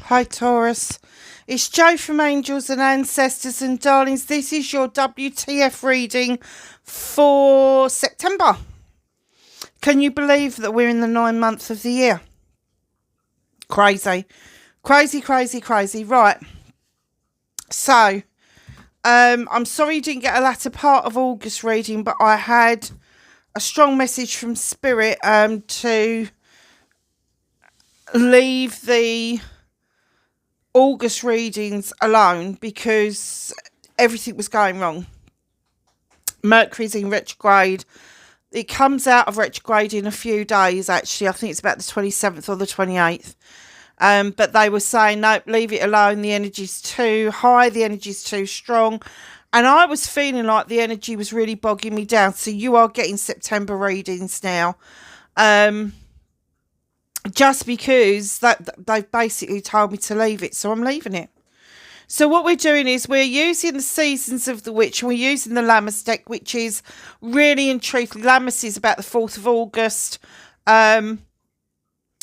Hi Taurus, it's Jo from Angels and Ancestors, and darlings, this is your WTF reading for September. Can you believe that we're in the 9th month of the year? Crazy. Crazy, crazy, crazy. Right. So, I'm sorry you didn't get a latter part of August reading, but I had a strong message from Spirit to leave the August readings alone because everything was going wrong. Mercury's in retrograde. It comes out of retrograde in a few days, actually. I think it's about the 27th or the 28th. But they were saying, no, leave it alone. The energy's too high. The energy's too strong. And I was feeling like the energy was really bogging me down. So you are getting September readings now. Just because they've basically told me to leave it. So I'm leaving it. So what we're doing is we're using the Seasons of the Witch. And we're using the Lammas deck, which is really and truthfully, Lammas is about the 4th of August. But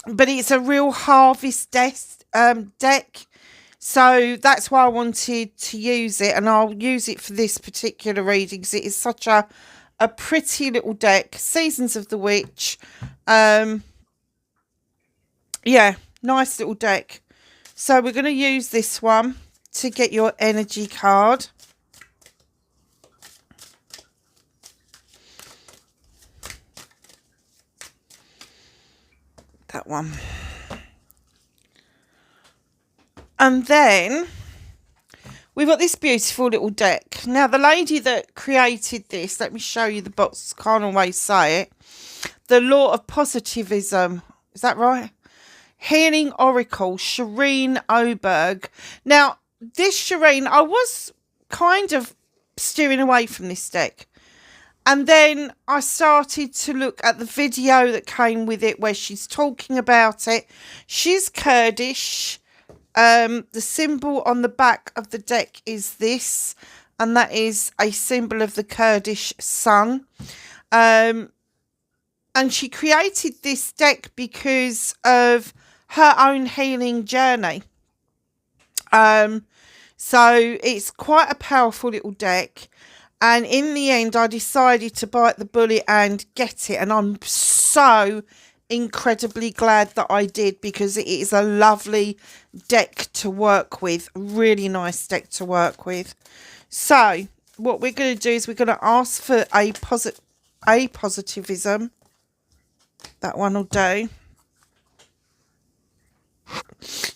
it's a real harvest deck. So that's why I wanted to use it. And I'll use it for this particular reading because it is such a pretty little deck. Seasons of the Witch. Yeah, nice little deck. So we're going to use this one to get your energy card. That one. And then we've got this beautiful little deck. Now, the lady that created this, let me show you the box, can't always say it. The Law of Positivism. Is that right? Healing Oracle, Shireen Oberg. Now, this Shireen, I was kind of steering away from this deck. And then I started to look at the video that came with it where she's talking about it. She's Kurdish. The symbol on the back of the deck is this. And that is a symbol of the Kurdish sun. And she created this deck because of her own healing journey. So it's quite a powerful little deck. And in the end, I decided to bite the bullet and get it. And I'm so incredibly glad that I did because it is a lovely deck to work with. Really nice deck to work with. So what we're going to do is we're going to ask for a positivism. That one will do.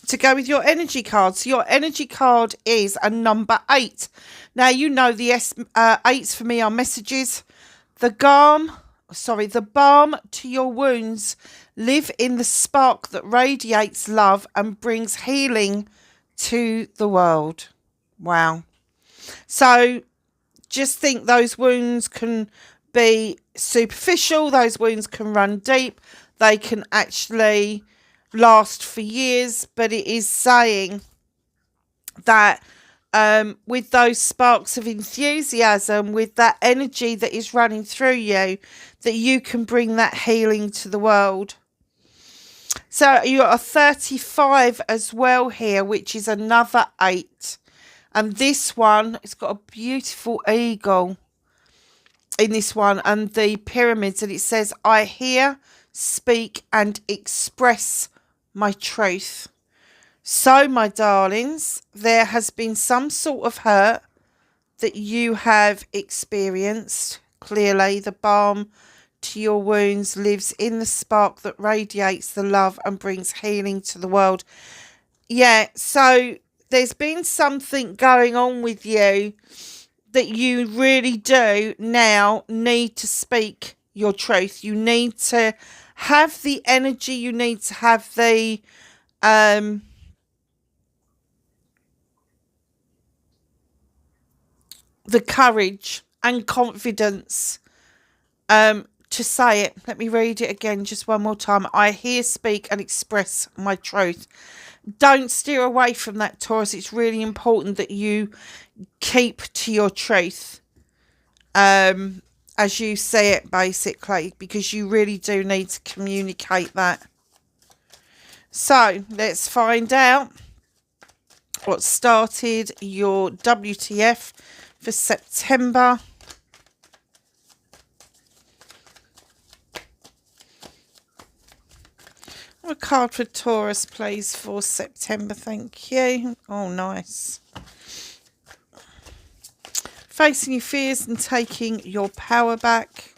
To go with your energy card. So your energy card is a number 8. Now, you know the 8s for me are messages. The balm to your wounds. Live in the spark that radiates love and brings healing to the world. Wow. So just think those wounds can be superficial. Those wounds can run deep. They can actually last for years, but it is saying that with those sparks of enthusiasm, with that energy that is running through you, that you can bring that healing to the world. So you got a 35 as well here, which is another 8. And this one, it's got a beautiful eagle in this one and the pyramids. And it says, I hear, speak and express my truth. So, my darlings, there has been some sort of hurt that you have experienced. Clearly, the balm to your wounds lives in the spark that radiates the love and brings healing to the world. Yeah, so there's been something going on with you that you really do now need to speak your truth. You need to have the energy. You need to have the courage and confidence to say it. Let me read it again just one more time. I hear, speak and express my truth. Don't steer away from that, Taurus. It's really important that you keep to your truth. As you see it, basically, because you really do need to communicate that. So, let's find out what started your WTF for September. A card for Taurus, please, for September. Thank you. Oh, nice. Facing your fears and taking your power back.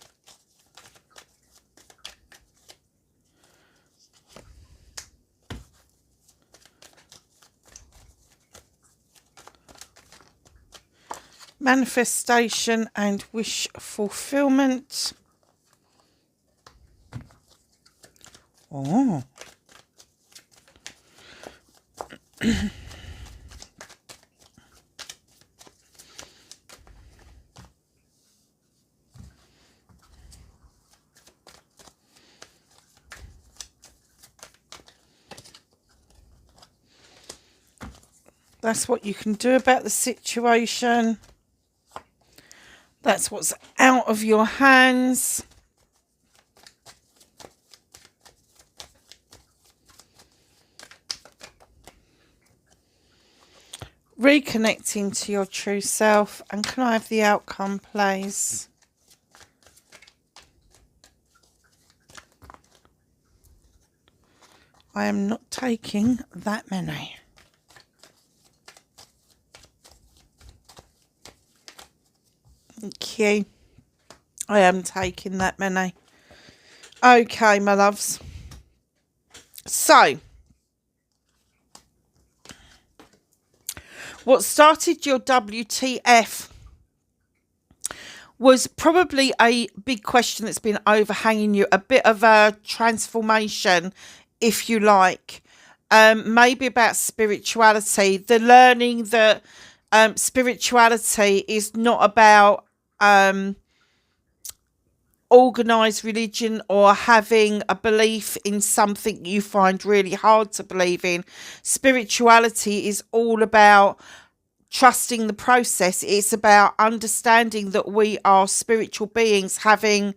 Manifestation and wish fulfillment. Oh. That's what you can do about the situation. That's what's out of your hands. Reconnecting to your true self. And can I have the outcome, please? I am not taking that many. Thank you. I am taking that many. Okay, my loves. So, what started your WTF was probably a big question that's been overhanging you, a bit of a transformation, if you like, maybe about spirituality, the learning that spirituality is not about organized religion or having a belief in something you find really hard to believe in. Spirituality is all about trusting the process. It's about understanding that we are spiritual beings having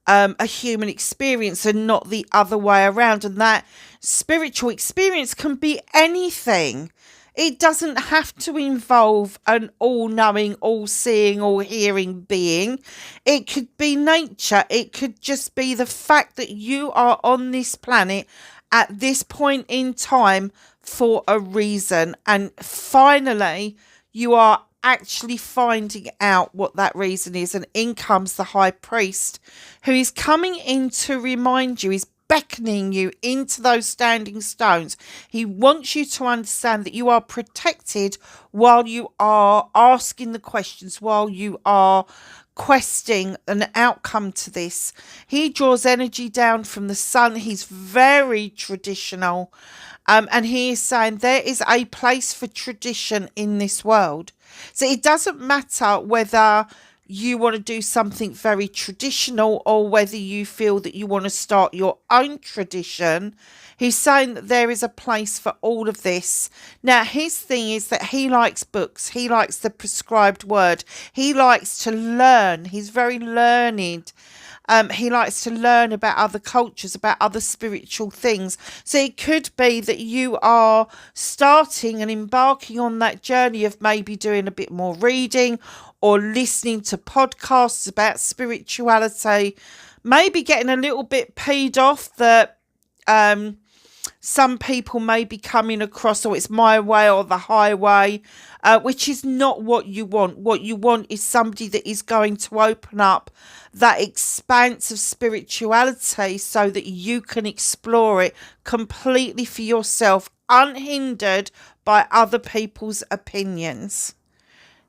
a human experience and not the other way around, and that spiritual experience can be anything. It doesn't have to involve an all-knowing, all-seeing, all-hearing being. It could be nature. It could just be the fact that you are on this planet at this point in time for a reason. And finally, you are actually finding out what that reason is. And in comes the High Priest, who is coming in to remind you, is beckoning you into those standing stones. He wants you to understand that you are protected while you are asking the questions, while you are questing an outcome to this. He draws energy down from the sun. He's very traditional. And he is saying there is a place for tradition in this world. So it doesn't matter whether you want to do something very traditional or whether you feel that you want to start your own tradition. He's saying that there is a place for all of this. Now, his thing is that he likes books. He likes the prescribed word. He likes to learn. He's very learned. He likes to learn about other cultures, about other spiritual things. So it could be that you are starting and embarking on that journey of maybe doing a bit more reading or listening to podcasts about spirituality, maybe getting a little bit peed off that some people may be coming across, or it's my way or the highway, which is not what you want. What you want is somebody that is going to open up that expanse of spirituality so that you can explore it completely for yourself, unhindered by other people's opinions.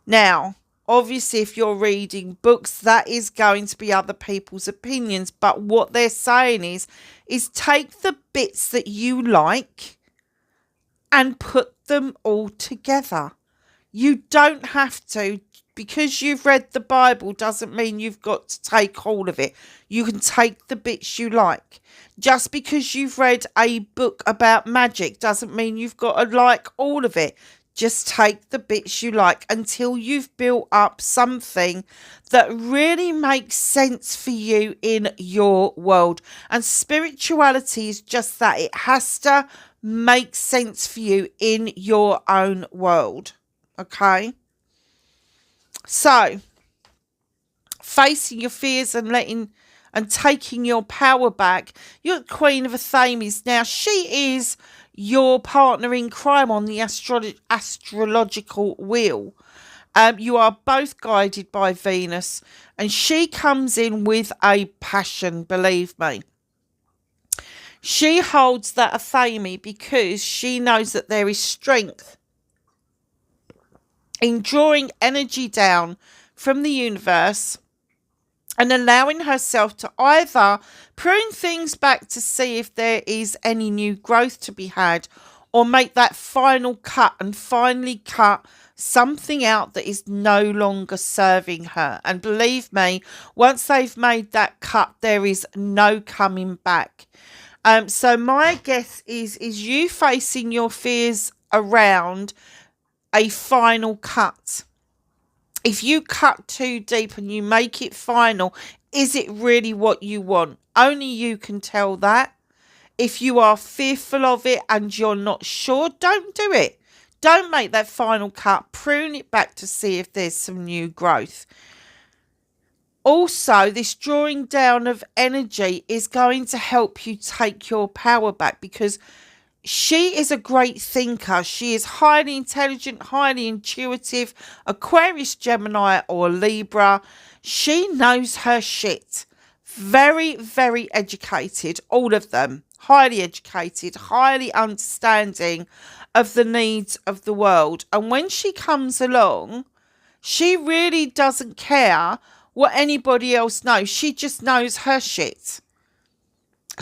Now, obviously, if you're reading books, that is going to be other people's opinions. But what they're saying is take the bits that you like and put them all together. You don't have to. Because you've read the Bible doesn't mean you've got to take all of it. You can take the bits you like. Just because you've read a book about magic doesn't mean you've got to like all of it. Just take the bits you like until you've built up something that really makes sense for you in your world. And spirituality is just that. It has to make sense for you in your own world. Okay? So, facing your fears and taking your power back. You're the Queen of Athames. Now, she is your partner in crime on the astrological wheel. You are both guided by Venus, and she comes in with a passion, believe me. She holds that Athame because she knows that there is strength in drawing energy down from the universe and allowing herself to either prune things back to see if there is any new growth to be had, or make that final cut and finally cut something out that is no longer serving her. And believe me, once they've made that cut, there is no coming back. So my guess is you facing your fears around a final cut. If you cut too deep and you make it final, is it really what you want? Only you can tell that. If you are fearful of it and you're not sure, don't do it. Don't make that final cut. Prune it back to see if there's some new growth. Also, this drawing down of energy is going to help you take your power back, because she is a great thinker. She is highly intelligent, highly intuitive, Aquarius, Gemini or Libra. She knows her shit. Very, very educated, all of them. Highly educated, highly understanding of the needs of the world. And when she comes along, she really doesn't care what anybody else knows. She just knows her shit.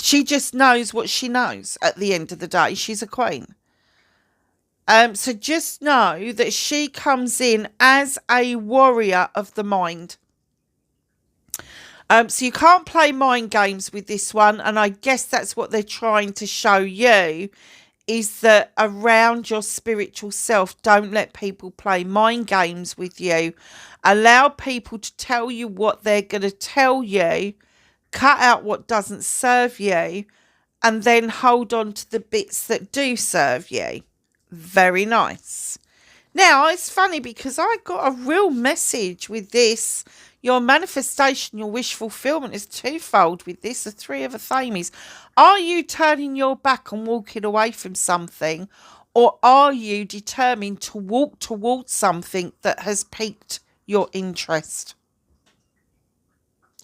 She just knows what she knows at the end of the day. She's a queen. So just know that she comes in as a warrior of the mind. So you can't play mind games with this one. And I guess that's what they're trying to show you, is that around your spiritual self, don't let people play mind games with you. Allow people to tell you what they're going to tell you. Cut out what doesn't serve you, and then hold on to the bits that do serve you. Very nice. Now, it's funny because I got a real message with this. Your manifestation, your wish fulfillment is twofold with this, the Three of Athames. Are you turning your back and walking away from something, or are you determined to walk towards something that has piqued your interest?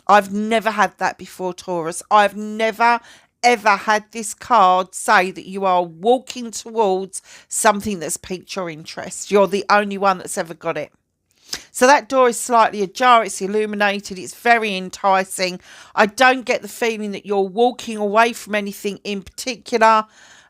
I've never had that before, Taurus. I've never, ever had this card say that you are walking towards something that's piqued your interest. You're the only one that's ever got it. So that door is slightly ajar. It's illuminated. It's very enticing. I don't get the feeling that you're walking away from anything in particular.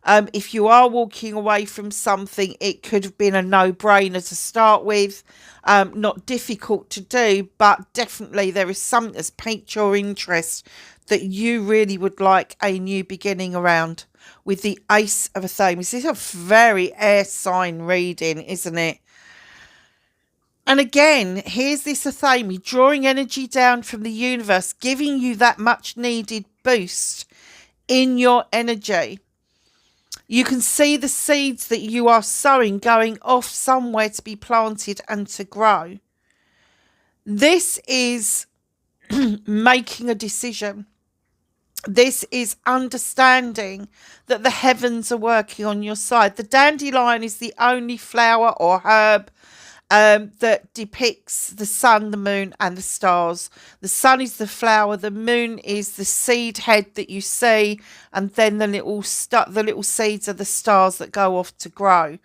If you are walking away from something, it could have been a no-brainer to start with. Not difficult to do, but definitely there is something that's piqued your interest that you really would like a new beginning around. With the Ace of Athames, this is a very air sign reading, isn't it? And again, here's this Athame drawing energy down from the universe, giving you that much needed boost in your energy. You can see the seeds that you are sowing going off somewhere to be planted and to grow. This is making a decision. This is understanding that the heavens are working on your side. The dandelion is the only flower or herb that depicts the sun, the moon and the stars. The sun is the flower, the moon is the seed head that you see, and then the little seeds are the stars that go off to grow.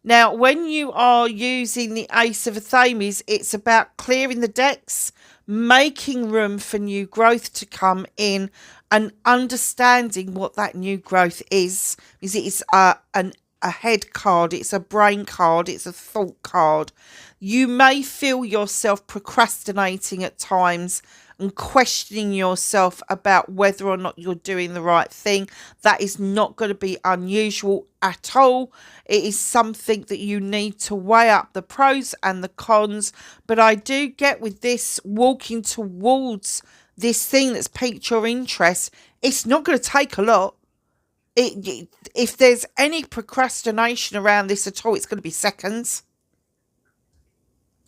Now, when you are using the Ace of Athames, it's about clearing the decks, making room for new growth to come in, and understanding what that new growth is. Because it is a head card, it's a brain card, it's a thought card. You may feel yourself procrastinating at times and questioning yourself about whether or not you're doing the right thing. That is not going to be unusual at all. It is something that you need to weigh up the pros and the cons. But I do get with this walking towards this thing that's piqued your interest, it's not going to take a lot. If there's any procrastination around this at all, it's going to be seconds.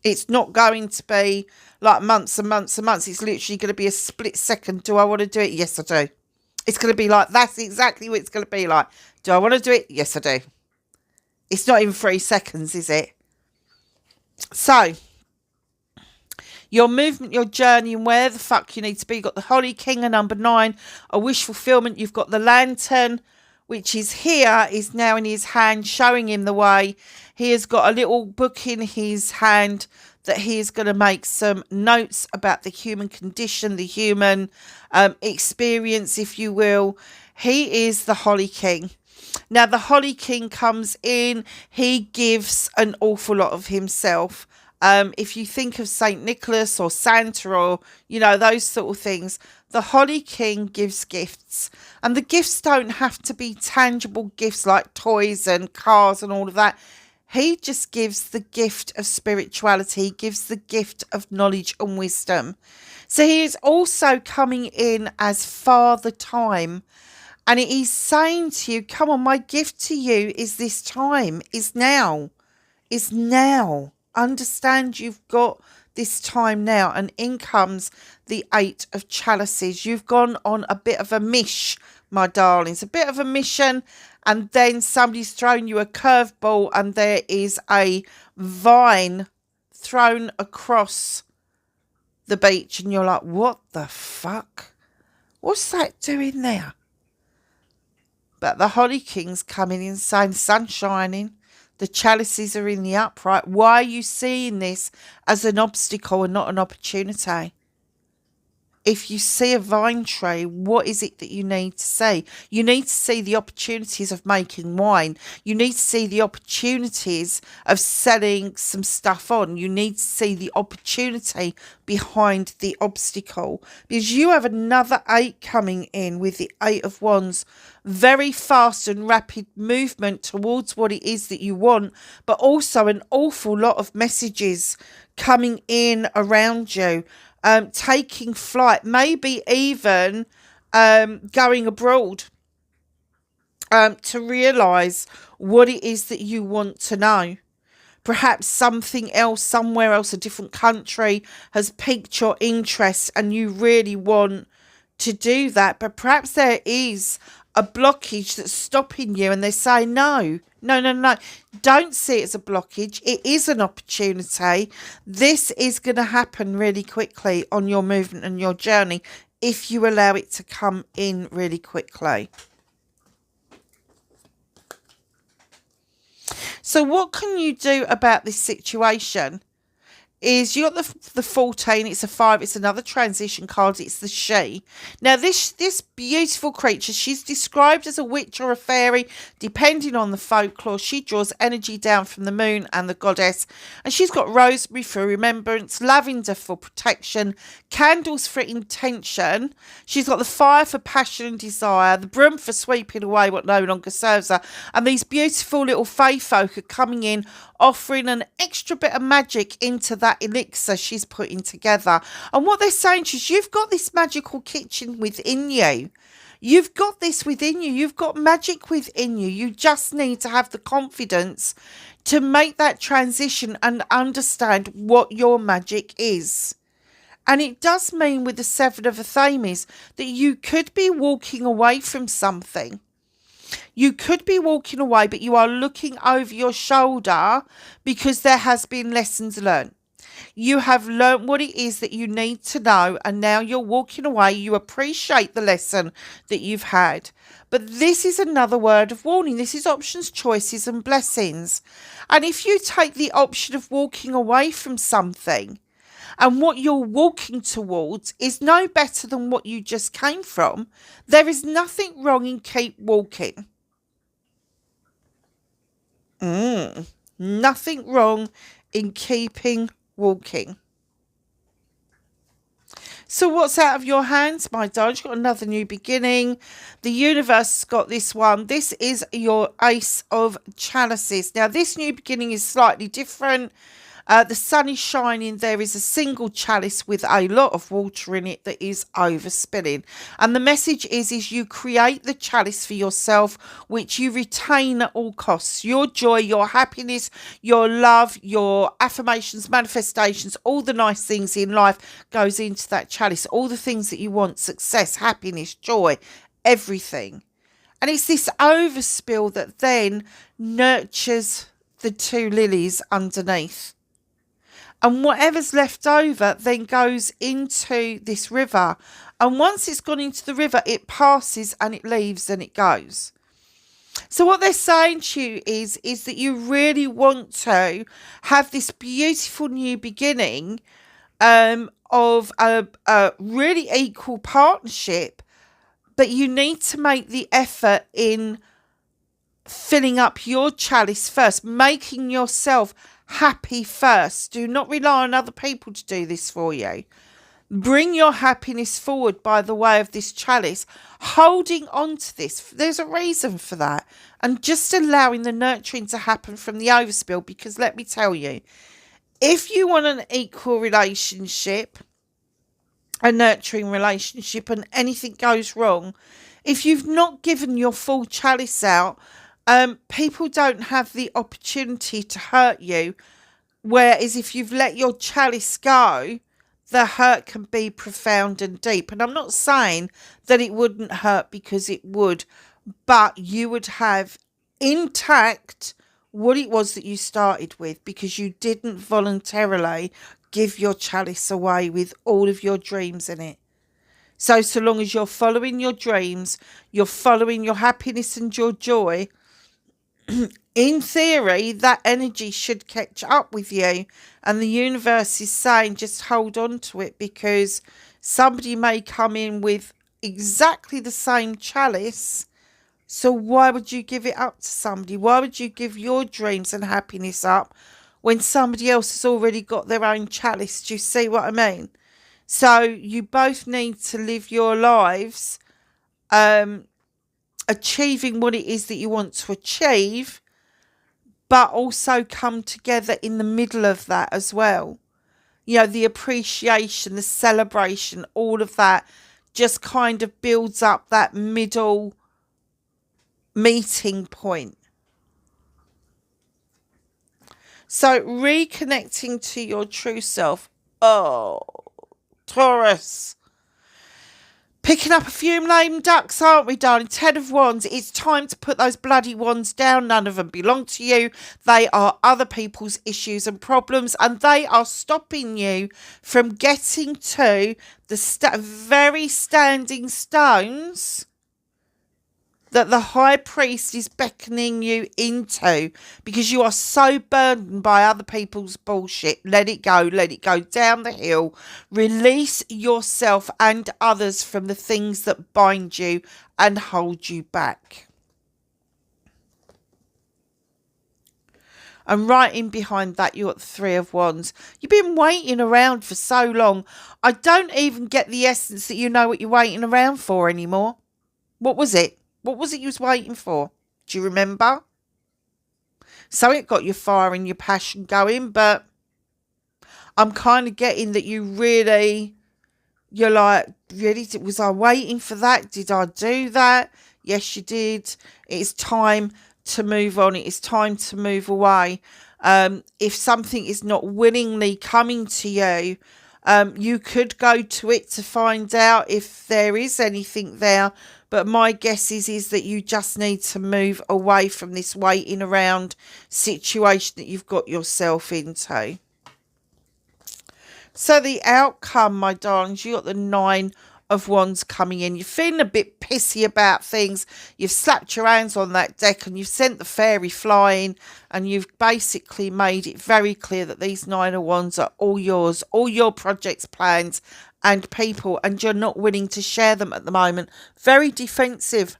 It's not going to be like months and months and months. It's literally going to be a split second. Do I want to do it? Yes, I do. It's going to be like, that's exactly what it's going to be like. Do I want to do it? Yes, I do. It's not even 3 seconds, is it? So, your movement, your journey, and where the fuck you need to be. You've got the Holy King at number 9, a wish fulfillment. You've got the Lantern, which is here, is now in his hand, showing him the way. He has got a little book in his hand that he is going to make some notes about the human condition, the human experience, if you will. He is the Holy King. Now, the Holy King comes in. He gives an awful lot of himself. If you think of St. Nicholas or Santa or, you know, those sort of things, the Holy King gives gifts. And the gifts don't have to be tangible gifts like toys and cars and all of that. He just gives the gift of spirituality. He gives the gift of knowledge and wisdom. So he is also coming in as Father Time. And he's saying to you, come on, my gift to you is this time, is now, is now. Understand you've got this time now. And in comes the 8 of Chalices. You've gone on a bit of a mish, my darlings, a bit of a mission. And then somebody's thrown you a curveball and there is a vine thrown across the beach. And you're like, what the fuck? What's that doing there? But the Holy King's coming in saying, sun shining. The chalices are in the upright. Why are you seeing this as an obstacle and not an opportunity? If you see a vine tree, what is it that you need to see? You need to see the opportunities of making wine. You need to see the opportunities of selling some stuff on. You need to see the opportunity behind the obstacle. Because you have another 8 coming in with the 8 of Wands. Very fast and rapid movement towards what it is that you want. But also an awful lot of messages coming in around you. Taking flight, maybe even going abroad to realise what it is that you want to know. Perhaps something else, somewhere else, a different country has piqued your interest and you really want to do that. But perhaps there is a blockage that's stopping you and they say, no. Don't see it as a blockage. It is an opportunity. This is going to happen really quickly on your movement and your journey if you allow it to come in really quickly. So what can you do about this situation? Is you got the 14, it's a 5, it's another transition card, it's the she. Now this beautiful creature, she's described as a witch or a fairy, depending on the folklore. She draws energy down from the moon and the goddess, and she's got rosemary for remembrance, lavender for protection, candles for intention. She's got the fire for passion and desire, the broom for sweeping away what no longer serves her, and these beautiful little fae folk are coming in, offering an extra bit of magic into that elixir she's putting together. And what they're saying is, you've got this magical kitchen within you. You've got this within you. You've got magic within you. You just need to have the confidence to make that transition and understand what your magic is. And it does mean with the 7 of Athames that you could be walking away from something. You could be walking away, but you are looking over your shoulder because there has been lessons learned. You have learned what it is that you need to know, and now you're walking away. You appreciate the lesson that you've had. But this is another word of warning. This is options, choices, and blessings. And if you take the option of walking away from something, and what you're walking towards is no better than what you just came from, there is nothing wrong in keep walking. Nothing wrong in keeping walking. So what's out of your hands, my darling? You've got another new beginning. The universe has got this one. This is your Ace of Chalices. Now, this new beginning is slightly different. The sun is shining. There is a single chalice with a lot of water in it that is overspilling. And the message is you create the chalice for yourself, which you retain at all costs. Your joy, your happiness, your love, your affirmations, manifestations, all the nice things in life goes into that chalice. All the things that you want, success, happiness, joy, everything. And it's this overspill that then nurtures the two lilies underneath. And whatever's left over then goes into this river. And once it's gone into the river, it passes and it leaves and it goes. So what they're saying to you is that you really want to have this beautiful new beginning of a really equal partnership. But you need to make the effort in filling up your chalice first, making yourself happy first. Do not rely on other people to do this for you. Bring your happiness forward by the way of this chalice, holding on to this. There's a reason for that. And just allowing the nurturing to happen from the overspill, because let me tell you, if you want an equal relationship, a nurturing relationship, and anything goes wrong, if you've not given your full chalice out, people don't have the opportunity to hurt you. Whereas if you've let your chalice go, the hurt can be profound and deep. And I'm not saying that it wouldn't hurt, because it would, but you would have intact what it was that you started with, because you didn't voluntarily give your chalice away with all of your dreams in it. So long as you're following your dreams, you're following your happiness and your joy, in theory, that energy should catch up with you. And the universe is saying just hold on to it, because somebody may come in with exactly the same chalice. So why would you give it up to somebody? Why would you give your dreams and happiness up when somebody else has already got their own chalice? Do you see what I mean? So you both need to live your lives achieving what it is that you want to achieve, but also come together in the middle of that as well. You know, the appreciation, the celebration, all of that just kind of builds up that middle meeting point. So reconnecting to your true self. Oh, Taurus. Picking up a few lame ducks, aren't we, darling? 10 of Wands. It's time to put those bloody wands down. None of them belong to you. They are other people's issues and problems, and they are stopping you from getting to the very standing stones that the high priest is beckoning you into, because you are so burdened by other people's bullshit. Let it go down the hill. Release yourself and others from the things that bind you and hold you back. And right in behind that, you've got the 3 of Wands. You've been waiting around for so long. I don't even get the essence that you know what you're waiting around for anymore. What was it? What was it you was waiting for? Do you remember? So it got your fire and your passion going, but I'm kind of getting that you're like, really, was I waiting for that? Did I do that? Yes, you did. It's time to move on. It is time to move away. If something is not willingly coming to you, you could go to it to find out if there is anything there. But my guess is that you just need to move away from this waiting around situation that you've got yourself into. So the outcome, my darlings, you got the 9 of Wands coming in. You're feeling a bit pissy about things. You've slapped your hands on that deck and you've sent the fairy flying, and you've basically made it very clear that these 9 of Wands are all yours, all your projects, plans and people, and you're not willing to share them at the moment. Very defensive,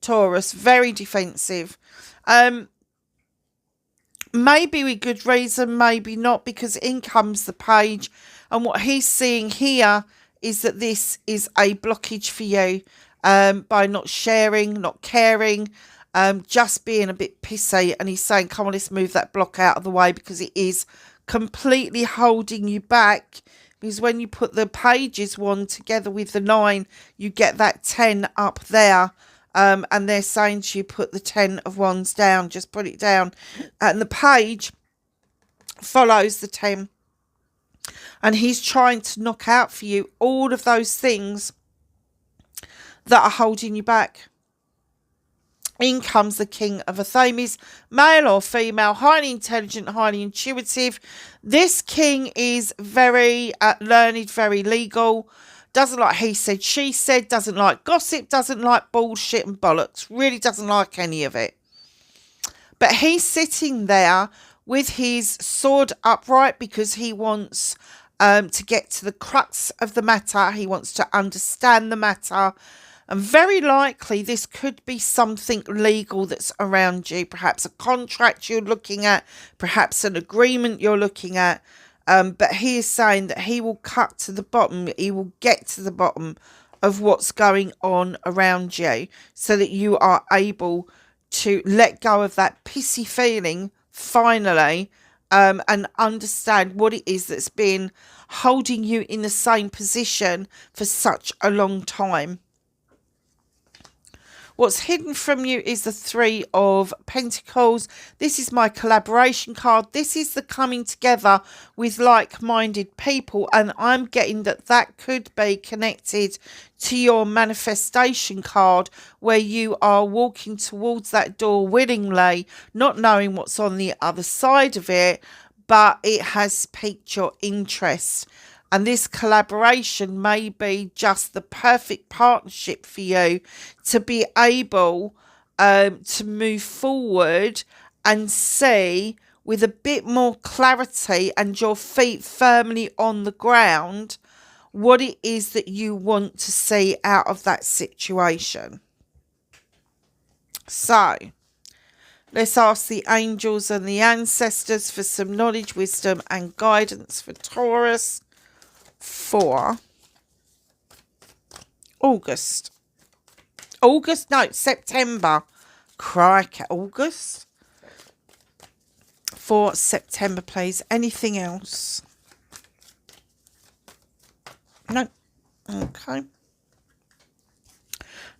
Taurus, very defensive. Maybe with good reason, maybe not, because in comes the Page, and what he's seeing here is that this is a blockage for you, by not sharing, not caring, just being a bit pissy. And he's saying, come on, let's move that block out of the way, because it is completely holding you back. Because when you put the pages one together with the 9, you get that 10 up there. And they're saying to you, put the 10 of wands down, just put it down. And the page follows the 10. And he's trying to knock out for you all of those things that are holding you back. In comes the King of Athames, male or female, highly intelligent, highly intuitive. This king is very learned, very legal. Doesn't like he said, she said, doesn't like gossip, doesn't like bullshit and bollocks. Really doesn't like any of it. But he's sitting there with his sword upright because he wants to get to the crux of the matter. He wants to understand the matter. And very likely this could be something legal that's around you. Perhaps a contract you're looking at. Perhaps an agreement you're looking at. But he is saying that he will cut to the bottom. He will get to the bottom of what's going on around you so that you are able to let go of that pissy feeling finally and understand what it is that's been holding you in the same position for such a long time. What's hidden from you is the 3 of Pentacles. This is my collaboration card. This is the coming together with like-minded people. And I'm getting that that could be connected to your manifestation card, where you are walking towards that door willingly, not knowing what's on the other side of it, but it has piqued your interest. And this collaboration may be just the perfect partnership for you to be able to move forward and see with a bit more clarity and your feet firmly on the ground what it is that you want to see out of that situation. So, let's ask the angels and the ancestors for some knowledge, wisdom and guidance for Taurus for September. Crikey, August. For September, please. Anything else? No. Okay.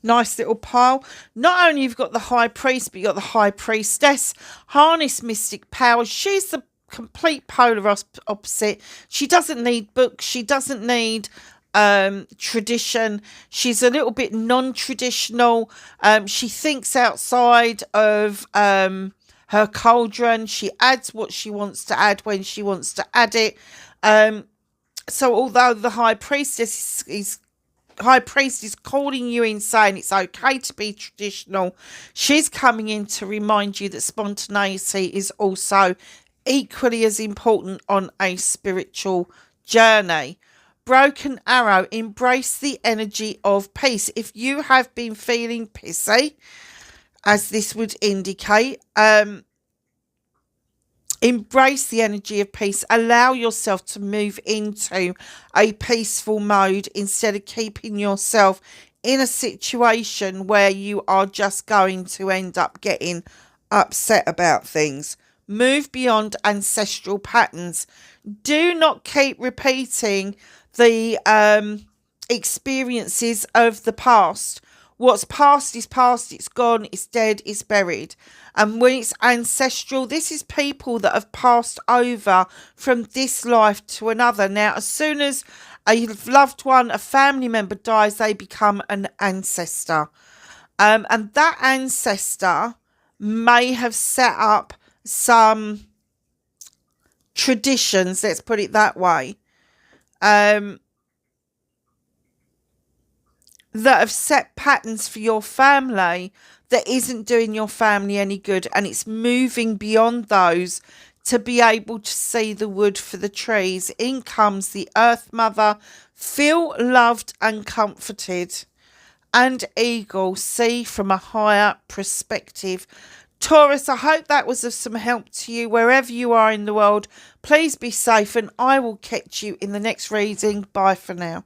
Nice little pile. Not only you've got the High Priest, but you've got the High Priestess. Harness mystic powers. She's the complete polar opposite. She doesn't need books. She doesn't need tradition. She's a little bit non-traditional. She thinks outside of her cauldron. She adds what she wants to add when she wants to add it. So although the High Priest is calling you in, saying it's okay to be traditional, she's coming in to remind you that spontaneity is also equally as important on a spiritual journey. Broken arrow, embrace the energy of peace. If you have been feeling pissy, as this would indicate, embrace the energy of peace. Allow yourself to move into a peaceful mode instead of keeping yourself in a situation where you are just going to end up getting upset about things. Move beyond ancestral patterns. Do not keep repeating the experiences of the past. What's past is past, it's gone, it's dead, it's buried. And when it's ancestral, this is people that have passed over from this life to another. Now, as soon as a loved one, a family member dies, they become an ancestor. And that ancestor may have set up some traditions, let's put it that way, that have set patterns for your family that isn't doing your family any good, and it's moving beyond those to be able to see the wood for the trees. In comes the Earth Mother. Feel loved and comforted. And Eagle, see from a higher perspective. Taurus, I hope that was of some help to you wherever you are in the world. Please be safe, and I will catch you in the next reading. Bye for now.